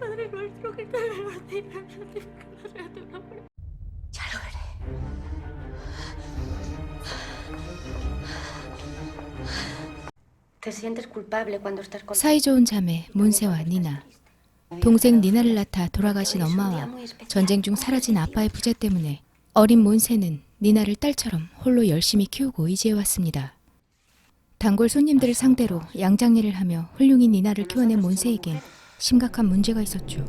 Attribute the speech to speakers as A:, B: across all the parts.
A: Padre nuestro que estás en los cielos, santificado sea tu nombre. Ya lo veré. Te sientes culpable cuando estás con
B: 사이좋은 자매 몬세와 니나. 동생 니나를 낳다 돌아가신 엄마와 전쟁 중 사라진 아빠의 부재 때문에 어린 몬세는 니나를 딸처럼 홀로 열심히 키우고 의지해왔습니다. 단골 손님들을 상대로 양장일을 하며 훌륭히 니나를 키워낸 몬세에겐 심각한 문제가 있었죠.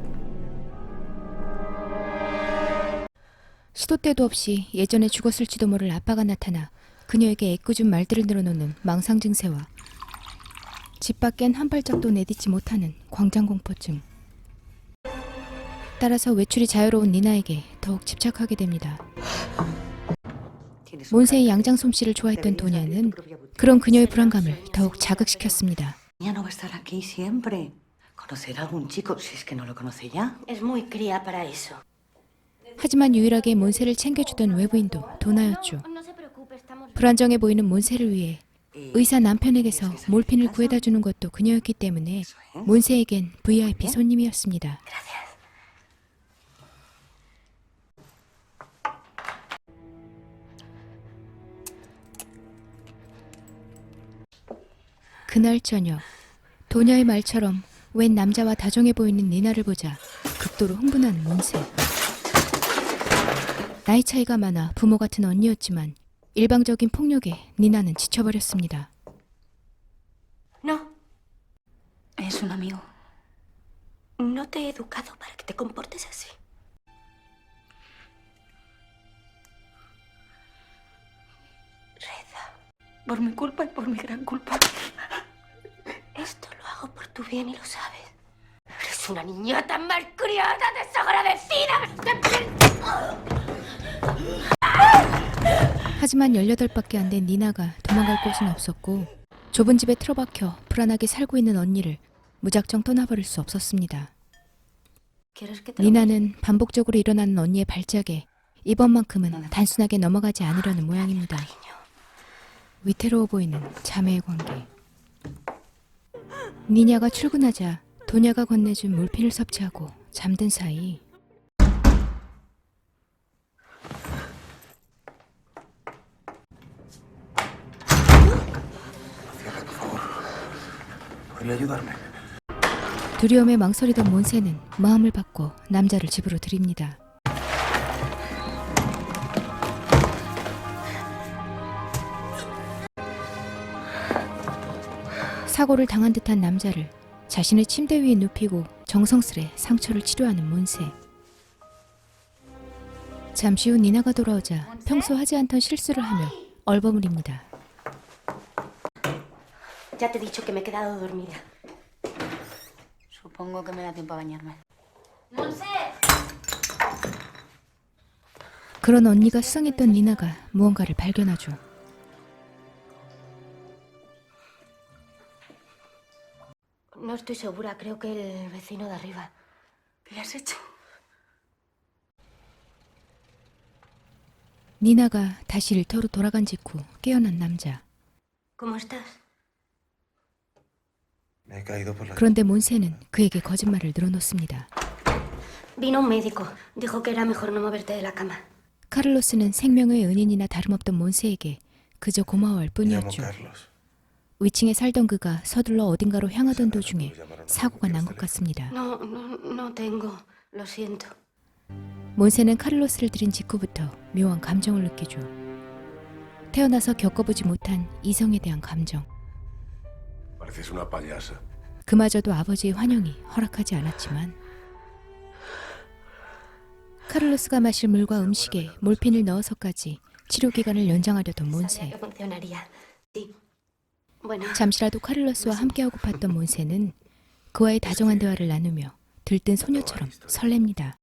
B: 시도 때도 없이 예전에 죽었을지도 모를 아빠가 나타나 그녀에게 애꿎은 말들을 늘어놓는 망상 증세와 집 밖엔 한 발짝도 내딛지 못하는 광장공포증. 따라서 외출이 자유로운 니나에게 더욱 집착하게 됩니다. 몬세의 양장 솜씨를 좋아했던 도냐는 그런 그녀의 불안감을 더욱 자극시켰습니다.
C: Ya no va a estar aquí siempre. ¿Conocerá algún chico si es que no lo conoce ya?
A: Es muy cría para eso.
B: 하지만 유일하게 몬세를 챙겨주던 외부인도 도나였죠.
A: No se preocupe, estamos
B: 불안정해 보이는 몬세를 위해 의사 남편에게서 몰핀을 구해다 주는 것도 그녀였기 때문에 몬세에겐 VIP 손님이었습니다. 그날 저녁, 도녀의 말처럼 웬 남자와 다정해 보이는 니나를 보자 극도로 흥분한 몬세. 나이 차이가 많아 부모 같은 언니였지만 일방적인 폭력에 니나는 지쳐버렸습니다.
A: No,
C: Es un amigo.
A: no te he educado para que te comportes así. Reza.
C: Por mi culpa y por mi gran culpa.
A: Esto lo hago por tu bien y lo sabes. Eres una niñata malcriada, desagradecida.
B: 하지만 18밖에 안 된 니나가 도망갈 곳은 없었고 좁은 집에 틀어박혀 불안하게 살고 있는 언니를 무작정 떠나버릴 수 없었습니다.
A: ¿Quieres que te lo
B: 니나는 반복적으로 일어나는 언니의 발작에 이번만큼은 단순하게 넘어가지 않으려는 모양입니다. 위태로워 보이는 자매의 관계. 니냐가 출근하자 도냐가 건네준 몰핀을 섭취하고 잠든 사이 두려움에 망설이던 몬세는 마음을 바꿔 남자를 집으로 들입니다. 사고를 당한 듯한 남자를 자신의 침대 위에 눕히고 정성스레 상처를 치료하는 몬세. 잠시 후 니나가 돌아오자 평소 하지 않던 실수를 하며 얼버무립니다.
A: Ya te he dicho que me he quedado dormida.
C: Supongo que me da tiempo a bañarme.
A: ¡Monse!
B: 그런 언니가 수상했던 니나가 무언가를 발견하죠.
A: No estoy segura, creo que el vecino de arriba.
C: ¿Qué le has hecho?
B: 니나가 다시 일터로 돌아간 직후 깨어난 남자.
A: ¿Cómo estás?
B: 그런데 몬세는 그에게 거짓말을 늘어놓습니다.
A: Vino un médico. Dijo que era mejor no moverte de la cama.
B: 카를로스는 생명의 은인이나 다름없던 몬세에게 그저 고마워할 뿐이었죠. 위층에 살던 그가 서둘러 어딘가로 향하던 도중에 사고가 난 것 같습니다.
A: No tengo. Lo siento.
B: 몬세는 카를로스를 들인 직후부터 묘한 감정을 느끼죠. 태어나서 겪어보지 못한 이성에 대한 감정. 그마저도 아버지의 환영이 허락하지 않았지만 카를로스가 마실 물과 음식에 몰핀을 넣어서까지 치료 기간을 연장하려던 몬세.
A: Sabía que funcionaría. Sí. Bueno,
B: 잠시라도 카를로스와 함께하고팠던 몬세는 그와의 다정한 대화를 나누며 들뜬 소녀처럼 설렙니다.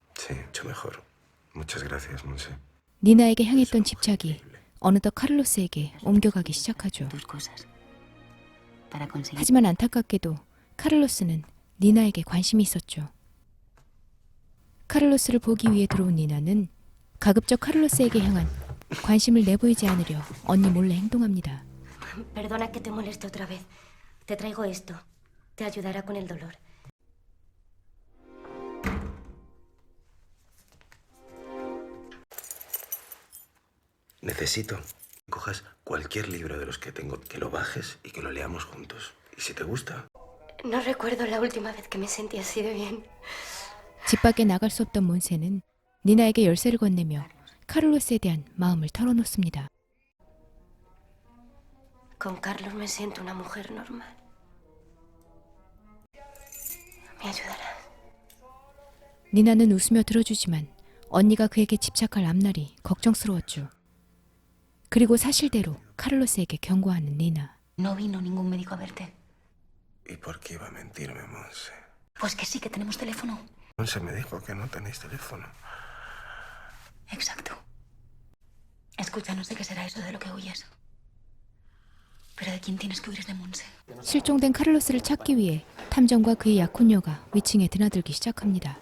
B: 니나에게 향했던 집착이 어느덧 카를로스에게 옮겨가기 시작하죠.
C: Tus cosas. Para conseguir.
B: 하지만 안타깝게도 카를로스는 니나에게 관심이 있었죠. 카를로스를 보기 위해 들어온 니나는 가급적 카를로스에게 향한 관심을 내보이지 않으려 언니 몰래 행동합니다.
A: perdona que te moleste otra vez. Te traigo esto. Te ayudará con el dolor.
D: Necesito que cojas cualquier libro de los que tengo, que lo bajes y que lo leamos juntos. Y si te gusta,
A: No recuerdo la última vez que me sentí así de bien.
B: 집 밖에 나갈 수 없던 몬세는 니나에게 열쇠를 건네며 카를로스에 대한 마음을 털어놓습니다.
A: Con Carlos me siento una mujer normal. Me ayudará.
B: 니나는 웃으며 들어주지만 언니가 그에게 집착할 앞날이 걱정스러웠죠. 그리고 사실대로 카를로스에게 경고하는 니나.
C: No vino ningún médico a verte.
D: ¿y por qué iba a mentirme, Monse?
C: Pues que sí, que tenemos teléfono.
D: Monse me dijo que no tenéis teléfono.
C: Exacto. Escucha, no sé qué será eso de lo que huyes. Pero de quién tienes que huir es de Monse.
B: 실종된 카를로스를 찾기 위해 탐정과 그의 약혼녀가 위층에 드나들기 시작합니다.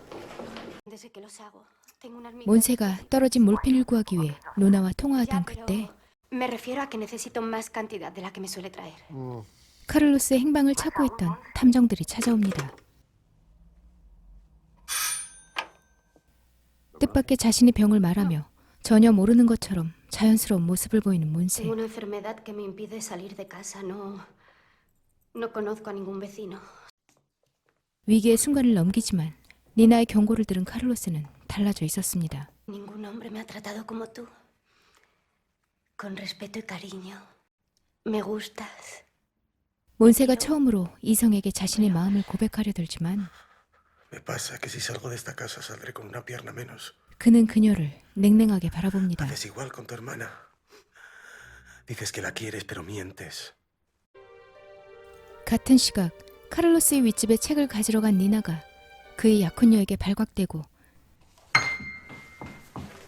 A: Desde que los hago, tengo una hormiga.
B: 몬세가 떨어진 몰핀을 구하기 위해 노나와 통화하던
A: Ya, pero
B: 그때
A: me refiero a que necesito más cantidad de la que me suele traer.
B: 카를로스의 행방을 찾고 있던 탐정들이 찾아옵니다. 뜻밖의 자신의 병을 말하며 전혀 모르는 것처럼 자연스러운 모습을 보이는 몬세.
A: Tengo una enfermedad que me impide salir de casa. No conozco a ningún vecino.
B: 위기의 순간을 넘기지만 니나의 경고를 들은 카를로스는 달라져 있었습니다.
A: Ningún hombre me ha tratado como tú. Con respeto y cariño. Me gustas.
B: 몬세가 처음으로 이성에게 자신의 마음을 고백하려 들지만
D: Me pasa que si salgo de esta casa saldré con una pierna menos.
B: 그는 그녀를 냉랭하게 바라봅니다.
D: Haces igual con tu hermana. Dices que la quieres, pero mientes.
B: 같은 시각 카를로스의 윗집에 책을 가지러 간 니나가 그의 약혼녀에게 발각되고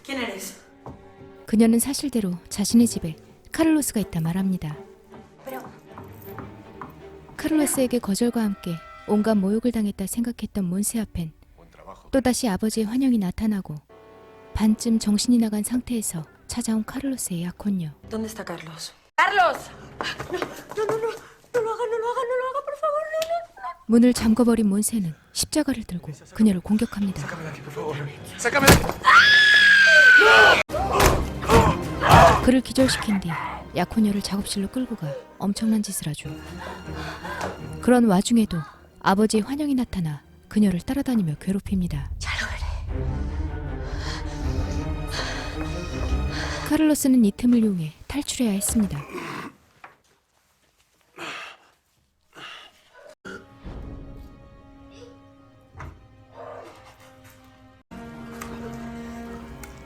C: ¿Quién eres?
B: 그녀는 사실대로 자신의 집에 카를로스가 있다 말합니다.
A: Pero
B: 카를로스에게 거절과 함께 온갖 모욕을 당했다 생각했던 몬세 앞엔 또다시 아버지의 환영이 나타나고 반쯤 정신이 나간 상태에서 찾아온 카를로스의 약혼녀.
C: ¿Dónde está Carlos?
B: 문을 잠궈버린 몬세는 십자가를 들고 그녀를 공격합니다. 그를 기절시킨 뒤 약혼녀를 작업실로 끌고 가 엄청난 짓을 하죠. 그런 와중에도 아버지의 환영이 나타나 그녀를 따라다니며 괴롭힙니다.
A: ya lo veré.
B: 카를로스는 이 틈을 이용해 탈출해야 했습니다.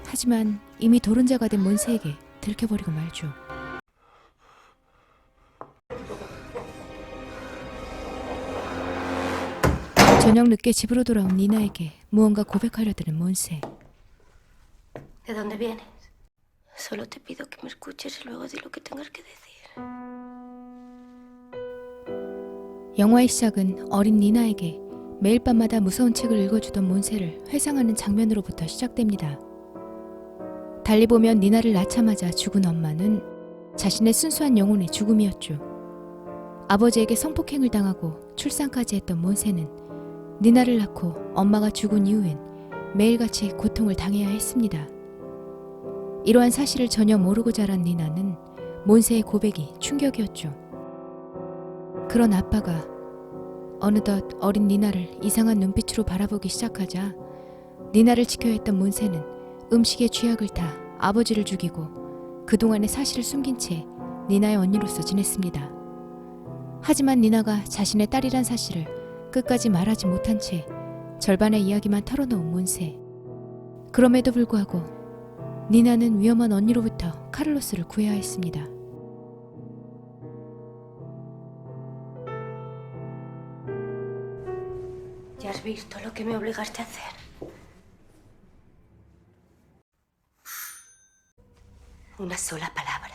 B: 하지만 이미 도른자가 된 몬세에게 들켜버리고 말죠. 저녁 늦게 집으로 돌아온 니나에게 무언가 고백하려 드는 몬세.
A: ¿De dónde vienes? Solo te pido que me escuches y luego di lo que tengas que decir.
B: 영화의 시작은 어린 니나에게 매일 밤마다 무서운 책을 읽어주던 몬세를 회상하는 장면으로부터 시작됩니다. 달리 보면 니나를 낳자마자 죽은 엄마는 자신의 순수한 영혼의 죽음이었죠. 아버지에게 성폭행을 당하고 출산까지 했던 몬세는 니나를 낳고 엄마가 죽은 이후엔 매일같이 고통을 당해야 했습니다. 이러한 사실을 전혀 모르고 자란 니나는 몬세의 고백이 충격이었죠. 그런 아빠가 어느덧 어린 니나를 이상한 눈빛으로 바라보기 시작하자 니나를 지켜야 했던 몬세는 음식에 쥐약을 타 아버지를 죽이고 그동안의 사실을 숨긴 채 니나의 언니로서 지냈습니다. 하지만 니나가 자신의 딸이란 사실을 끝까지 말하지 못한 채 절반의 이야기만 털어놓은 몬세. 그럼에도 불구하고 니나는 위험한 언니로부터 카를로스를 구해야 했습니다.
A: Ya has visto lo que me obligaste a hacer. Una sola palabra.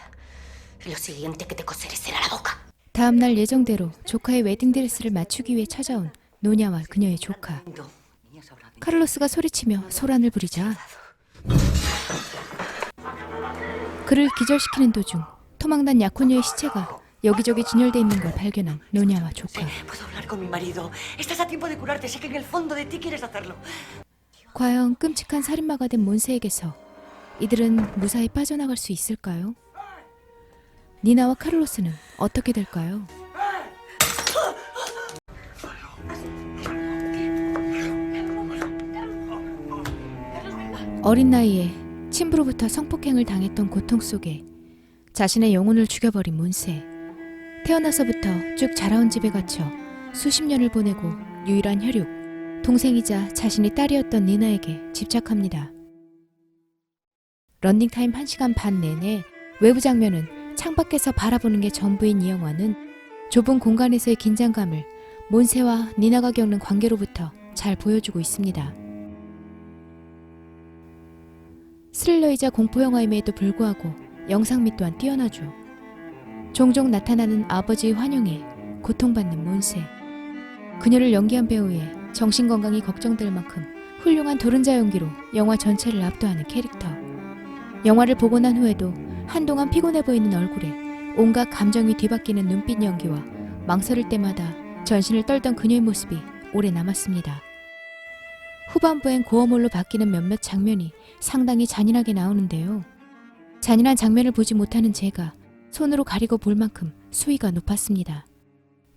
A: Y lo siguiente que te coseré será la boca.
B: 다음 날 예정대로 조카의 웨딩드레스를 맞추기 위해 찾아온 노냐와 그녀의 조카.
C: No. Niñas hablan.
B: 카를로스가 소리치며 소란을 부리자 그를 기절시키는 도중 토막난 약혼녀의 시체가 여기저기 진열돼 있는 걸 발견한 노냐와 조카.
E: Puedo hablar con mi marido. Estás a tiempo de curarte. Sé que en el fondo de ti quieres hacerlo.
B: 과연 끔찍한 살인마가 된 몬세에게서 이들은 무사히 빠져나갈 수 있을까요? 니나와 카를로스는 어떻게 될까요? 어린 나이에 친부로부터 성폭행을 당했던 고통 속에 자신의 영혼을 죽여버린 몬세. 태어나서부터 쭉 자라온 집에 갇혀 수십 년을 보내고 유일한 혈육, 동생이자 자신이 딸이었던 니나에게 집착합니다. 런닝타임 1시간 반 내내 외부 장면은 창밖에서 바라보는 게 전부인 이 영화는 좁은 공간에서의 긴장감을 몬세와 니나가 겪는 관계로부터 잘 보여주고 있습니다. 스릴러이자 공포영화임에도 불구하고 영상미 또한 뛰어나죠. 종종 나타나는 아버지의 환영에 고통받는 몬세. 그녀를 연기한 배우의 정신건강이 걱정될 만큼 훌륭한 도른자 연기로 영화 전체를 압도하는 캐릭터. 영화를 보고 난 후에도 한동안 피곤해 보이는 얼굴에 온갖 감정이 뒤바뀌는 눈빛 연기와 망설일 때마다 전신을 떨던 그녀의 모습이 오래 남았습니다. 후반부엔 고어몰로 바뀌는 몇몇 장면이 상당히 잔인하게 나오는데요. 잔인한 장면을 보지 못하는 제가 손으로 가리고 볼 만큼 수위가 높았습니다.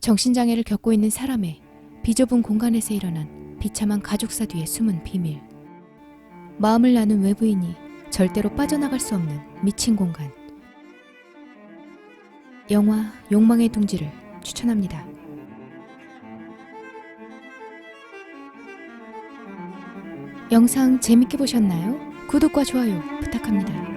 B: 정신장애를 겪고 있는 사람의 비좁은 공간에서 일어난 비참한 가족사 뒤에 숨은 비밀. 마음을 나눈 외부인이 절대로 빠져나갈 수 없는 미친 공간. 영화 욕망의 둥지를 추천합니다. 영상 재밌게 보셨나요? 구독과 좋아요 부탁합니다.